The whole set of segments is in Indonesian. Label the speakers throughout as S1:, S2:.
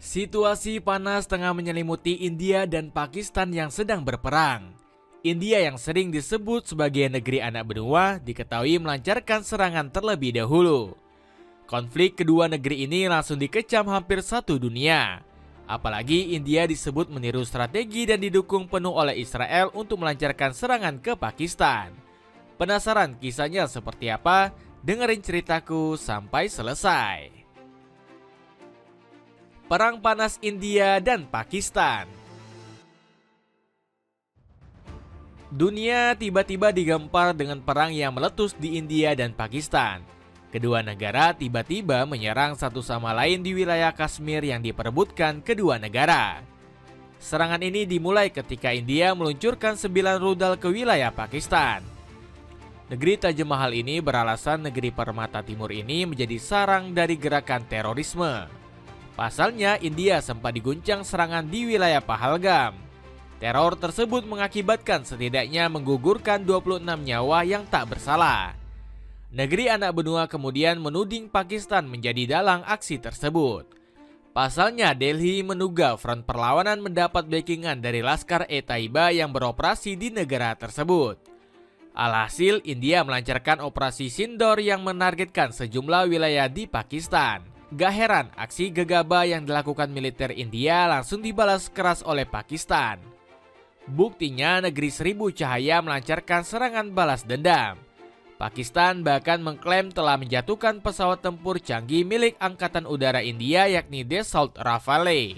S1: Situasi panas tengah menyelimuti India dan Pakistan yang sedang berperang. India yang sering disebut sebagai negeri anak benua diketahui melancarkan serangan terlebih dahulu. Konflik kedua negeri ini langsung dikecam hampir satu dunia. Apalagi India disebut meniru strategi dan didukung penuh oleh Israel untuk melancarkan serangan ke Pakistan. Penasaran kisahnya seperti apa? Dengerin ceritaku sampai selesai. Perang panas India dan Pakistan. Dunia tiba-tiba digempar dengan perang yang meletus di India dan Pakistan. Kedua negara tiba-tiba menyerang satu sama lain di wilayah Kashmir yang diperebutkan kedua negara. Serangan ini dimulai ketika India meluncurkan 9 rudal ke wilayah Pakistan. Negeri Taj Mahal ini beralasan negeri permata timur ini menjadi sarang dari gerakan terorisme. Pasalnya, India sempat diguncang serangan di wilayah Pahalgam. Teror tersebut mengakibatkan setidaknya menggugurkan 26 nyawa yang tak bersalah. Negeri anak benua kemudian menuding Pakistan menjadi dalang aksi tersebut. Pasalnya, Delhi menduga front perlawanan mendapat backingan dari Laskar-e-Taiba yang beroperasi di negara tersebut. Alhasil, India melancarkan operasi Sindoor yang menargetkan sejumlah wilayah di Pakistan. Gak heran, aksi gegabah yang dilakukan militer India langsung dibalas keras oleh Pakistan. Buktinya, negeri seribu cahaya melancarkan serangan balas dendam. Pakistan bahkan mengklaim telah menjatuhkan pesawat tempur canggih milik Angkatan Udara India yakni Dassault Rafale.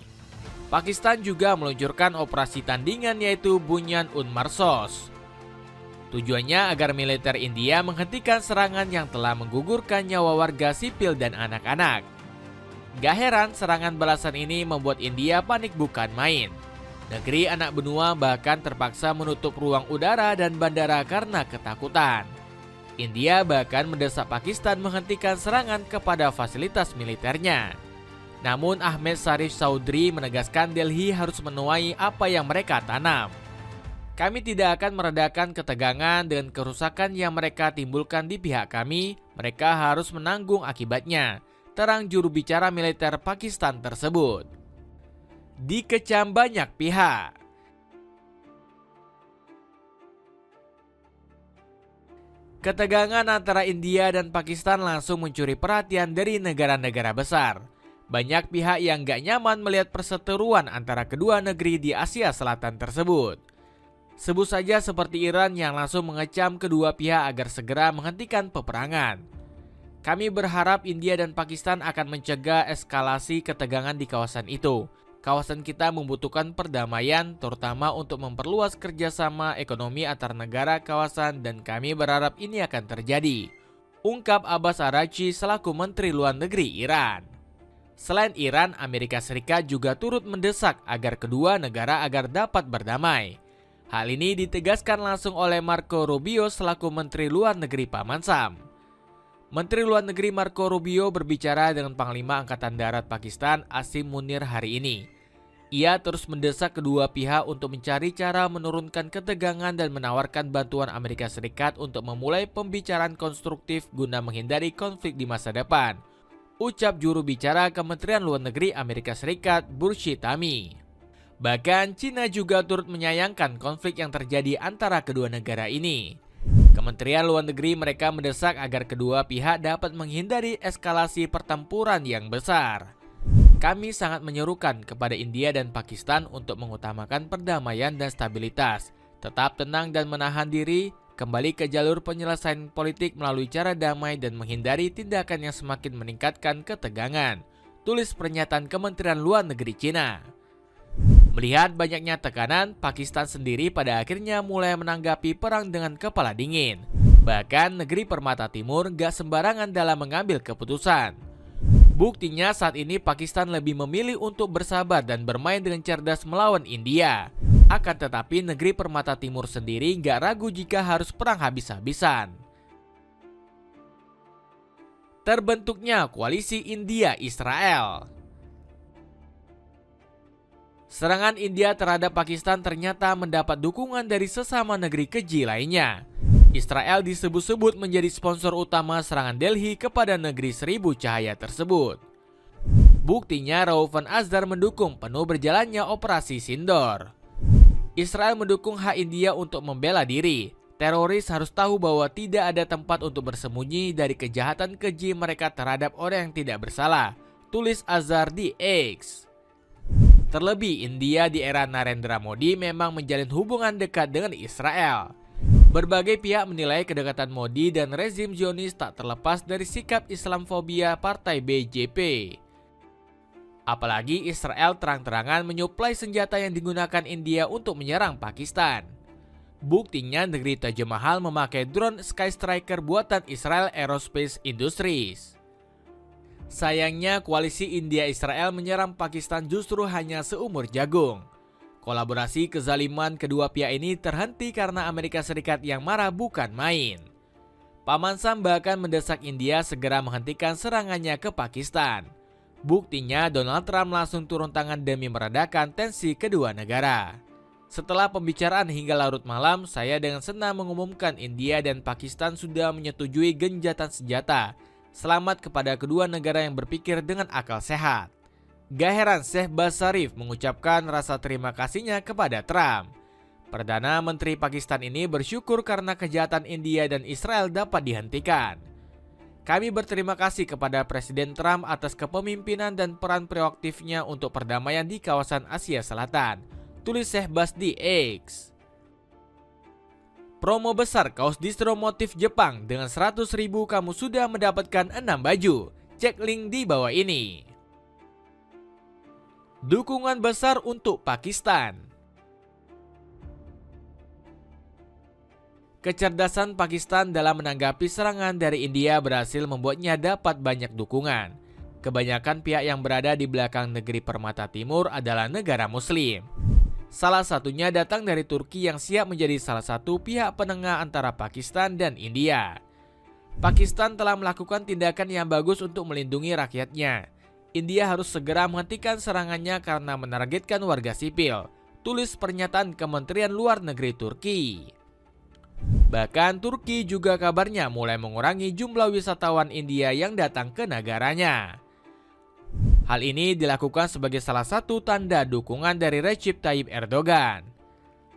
S1: Pakistan juga meluncurkan operasi tandingan yaitu Bunyan-Ur-Marsos. Tujuannya agar militer India menghentikan serangan yang telah menggugurkan nyawa warga sipil dan anak-anak. Gak heran serangan balasan ini membuat India panik bukan main. Negeri anak benua bahkan terpaksa menutup ruang udara dan bandara karena ketakutan. India bahkan mendesak Pakistan menghentikan serangan kepada fasilitas militernya. Namun Ahmed Sharif Chaudhry menegaskan Delhi harus menuai apa yang mereka tanam. Kami tidak akan meredakan ketegangan dan kerusakan yang mereka timbulkan di pihak kami, mereka harus menanggung akibatnya, terang juru bicara militer Pakistan tersebut. Dikecam banyak pihak. Ketegangan antara India dan Pakistan langsung mencuri perhatian dari negara-negara besar. Banyak pihak yang gak nyaman melihat perseteruan antara kedua negeri di Asia Selatan tersebut. Sebut saja seperti Iran yang langsung mengecam kedua pihak agar segera menghentikan peperangan. Kami berharap India dan Pakistan akan mencegah eskalasi ketegangan di kawasan itu. Kawasan kita membutuhkan perdamaian, terutama untuk memperluas kerjasama ekonomi antar negara kawasan dan kami berharap ini akan terjadi. Ungkap Abbas Araghchi selaku Menteri Luar Negeri Iran. Selain Iran, Amerika Serikat juga turut mendesak agar kedua negara agar dapat berdamai. Hal ini ditegaskan langsung oleh Marco Rubio selaku Menteri Luar Negeri Paman Sam. Menteri Luar Negeri Marco Rubio berbicara dengan Panglima Angkatan Darat Pakistan Asim Munir hari ini. Ia terus mendesak kedua pihak untuk mencari cara menurunkan ketegangan dan menawarkan bantuan Amerika Serikat untuk memulai pembicaraan konstruktif guna menghindari konflik di masa depan. Ucap juru bicara Kementerian Luar Negeri Amerika Serikat Burshi Tami. Bahkan Cina juga turut menyayangkan konflik yang terjadi antara kedua negara ini. Kementerian Luar Negeri mereka mendesak agar kedua pihak dapat menghindari eskalasi pertempuran yang besar. Kami sangat menyerukan kepada India dan Pakistan untuk mengutamakan perdamaian dan stabilitas, tetap tenang dan menahan diri, kembali ke jalur penyelesaian politik melalui cara damai dan menghindari tindakan yang semakin meningkatkan ketegangan, tulis pernyataan Kementerian Luar Negeri Cina. Melihat banyaknya tekanan, Pakistan sendiri pada akhirnya mulai menanggapi perang dengan kepala dingin. Bahkan negeri permata timur gak sembarangan dalam mengambil keputusan. Buktinya saat ini Pakistan lebih memilih untuk bersabar dan bermain dengan cerdas melawan India. Akan tetapi negeri permata timur sendiri gak ragu jika harus perang habis-habisan. Terbentuknya koalisi India-Israel. Serangan India terhadap Pakistan ternyata mendapat dukungan dari sesama negeri keji lainnya. Israel disebut-sebut menjadi sponsor utama serangan Delhi kepada negeri seribu cahaya tersebut. Buktinya Rauf Azhar mendukung penuh berjalannya operasi Sindor. Israel mendukung hak India untuk membela diri. Teroris harus tahu bahwa tidak ada tempat untuk bersembunyi dari kejahatan keji mereka terhadap orang yang tidak bersalah, tulis Azhar di X. Terlebih, India di era Narendra Modi memang menjalin hubungan dekat dengan Israel. Berbagai pihak menilai kedekatan Modi dan rezim Zionis tak terlepas dari sikap Islamfobia partai BJP. Apalagi Israel terang-terangan menyuplai senjata yang digunakan India untuk menyerang Pakistan. Buktinya negeri Taj Mahal memakai drone Sky Striker buatan Israel Aerospace Industries. Sayangnya koalisi India-Israel menyerang Pakistan justru hanya seumur jagung. Kolaborasi kezaliman kedua pihak ini terhenti karena Amerika Serikat yang marah bukan main. Paman Sam bahkan mendesak India segera menghentikan serangannya ke Pakistan. Buktinya Donald Trump langsung turun tangan demi meredakan tensi kedua negara. Setelah pembicaraan hingga larut malam, saya dengan senang mengumumkan India dan Pakistan sudah menyetujui gencatan senjata. Selamat kepada kedua negara yang berpikir dengan akal sehat. Gak heran Shehbaz Sharif mengucapkan rasa terima kasihnya kepada Trump. Perdana Menteri Pakistan ini bersyukur karena kejahatan India dan Israel dapat dihentikan. Kami berterima kasih kepada Presiden Trump atas kepemimpinan dan peran proaktifnya untuk perdamaian di kawasan Asia Selatan, tulis Shehbaz di X. Promo besar kaos distro motif Jepang dengan 100.000 kamu sudah mendapatkan 6 baju. Cek link di bawah ini. Dukungan besar untuk Pakistan. Kecerdasan Pakistan dalam menanggapi serangan dari India berhasil membuatnya dapat banyak dukungan. Kebanyakan pihak yang berada di belakang negeri Permata Timur adalah negara Muslim. Salah satunya datang dari Turki yang siap menjadi salah satu pihak penengah antara Pakistan dan India. Pakistan telah melakukan tindakan yang bagus untuk melindungi rakyatnya. India harus segera menghentikan serangannya karena menargetkan warga sipil, tulis pernyataan Kementerian Luar Negeri Turki. Bahkan Turki juga kabarnya mulai mengurangi jumlah wisatawan India yang datang ke negaranya. Hal ini dilakukan sebagai salah satu tanda dukungan dari Recep Tayyip Erdogan.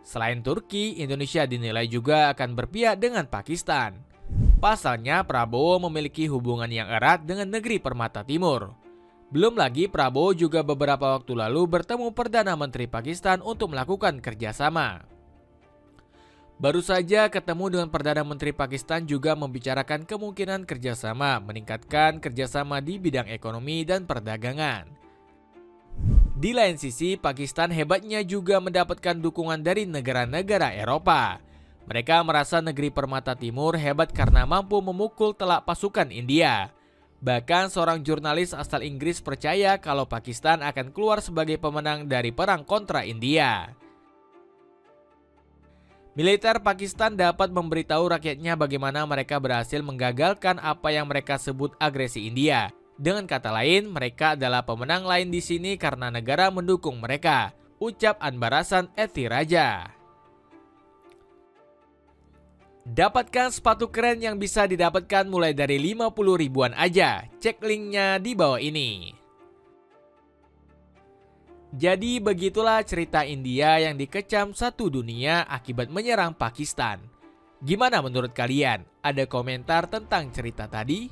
S1: Selain Turki, Indonesia dinilai juga akan berpihak dengan Pakistan. Pasalnya Prabowo memiliki hubungan yang erat dengan negeri Permata Timur. Belum lagi Prabowo juga beberapa waktu lalu bertemu Perdana Menteri Pakistan untuk melakukan kerjasama. Baru saja ketemu dengan Perdana Menteri Pakistan juga membicarakan kemungkinan kerjasama meningkatkan kerjasama di bidang ekonomi dan perdagangan. Di lain sisi, Pakistan hebatnya juga mendapatkan dukungan dari negara-negara Eropa. Mereka merasa negeri Permata Timur hebat karena mampu memukul telak pasukan India. Bahkan seorang jurnalis asal Inggris percaya kalau Pakistan akan keluar sebagai pemenang dari perang kontra India. Militer Pakistan dapat memberitahu rakyatnya bagaimana mereka berhasil menggagalkan apa yang mereka sebut agresi India. Dengan kata lain, mereka adalah pemenang lain di sini karena negara mendukung mereka, ucap Anbarasan Ethiraja. Dapatkan sepatu keren yang bisa didapatkan mulai dari 50 ribuan aja. Cek linknya di bawah ini. Jadi begitulah cerita India yang dikecam satu dunia akibat menyerang Pakistan. Gimana menurut kalian? Ada komentar tentang cerita tadi?